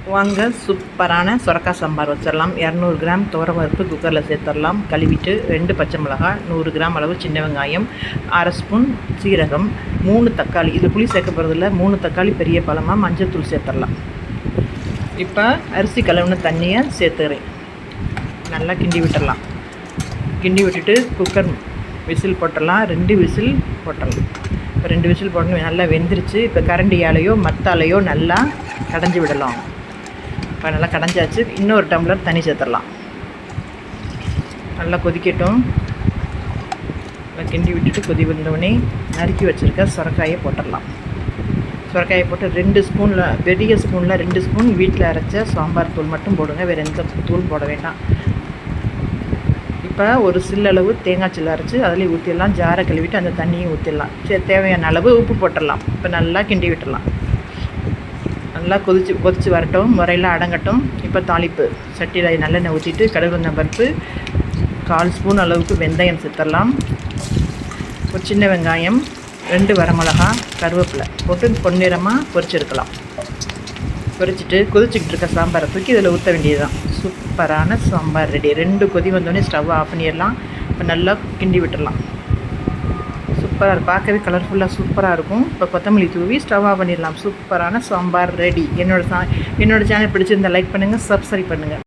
வாங்க சூப்பரான சுரக்காய் சாம்பார் வச்சிடலாம். 200 கிராம் துவரம்பருப்பு குக்கரில் சேர்த்துடலாம். கழுவிட்டு 2 பச்சை மிளகாய், 100 கிராம் அளவு சின்ன வெங்காயம், அரை ஸ்பூன் சீரகம், 3 தக்காளி. இது புளி சேர்க்க போகிறதில்ல. 3 தக்காளி பெரிய பழமாக, மஞ்சள் சேர்த்துடலாம். இப்போ அரிசி கழுவுன தண்ணியை சேர்த்துக்கிறேன். நல்லா கிண்டி விட்டுடலாம். கிண்டி விட்டுட்டு குக்கர் விசில் போட்டுடலாம். 2 விசில் போட்டுடலாம். இப்போ 2 விசில் போட்டு நல்லா வெந்துருச்சு. இப்போ கரண்டியாலேயோ மத்தாலேயோ நல்லா கடைஞ்சி விடலாம். இப்போ நல்லா கடைஞ்சாச்சு. இன்னொரு டம்ளர் தண்ணி சேர்த்துடலாம். நல்லா கொதிக்கட்டும். கிண்டி விட்டுட்டு கொதி வந்தோடனே நறுக்கி வச்சுருக்க சுரக்காயை போட்டுடலாம். சுரக்காயை போட்டு 2 ஸ்பூனில், பெரிய ஸ்பூனில் 2 ஸ்பூன் வீட்டில் அரைச்ச சாம்பார் தூள் மட்டும் போடுங்க. வேறு எந்த தூள் போட வேண்டாம். இப்போ ஒரு சில்லளவு தேங்காய் சில்லு அரைச்சி அதிலே ஊற்றிடலாம். ஜாரை கழுவிட்டு அந்த தண்ணியும் ஊற்றிடலாம். சரி, தேவையான அளவு உப்பு போட்டுடலாம். இப்போ நல்லா கிண்டி விட்டுடலாம். நல்லா கொதித்து வரட்டும், முறையில் அடங்கட்டும். இப்போ தாளிப்பு சட்டியில் நல்லெண்ணெய் ஊற்றிட்டு கடுகு பருப்பு, 1/4 ஸ்பூன் அளவுக்கு வெந்தயம் சேர்த்துடலாம். ஒரு சின்ன வெங்காயம், 2 வரமிளகா, கருவேப்பிலை போட்டு பொன்னிறமாக பொரிச்செடுக்கலாம். பொரிச்சிட்டு கொதிச்சுக்கிட்டு இருக்க சாம்பாரை தூக்கி இதில் ஊற்ற வேண்டியது தான். சூப்பரான சாம்பார் ரெடி. 2 கொதி வந்தோடனே ஸ்டவ் ஆஃப் பண்ணிடலாம். இப்போ நல்லா கிண்டி விட்டுடலாம். சூப்பராக இருக்கும். பார்க்கவே கலர்ஃபுல்லாக சூப்பராக இருக்கும். இப்போ கொத்தமல்லி தூவி ஸ்டவ் ஆஃப் பண்ணிடலாம். சூப்பரான சாம்பார் ரெடி. என்னோடய சேனல் பிடிச்சிருந்தால் லைக் பண்ணுங்கள், சப்ஸ்கிரைப் பண்ணுங்கள்.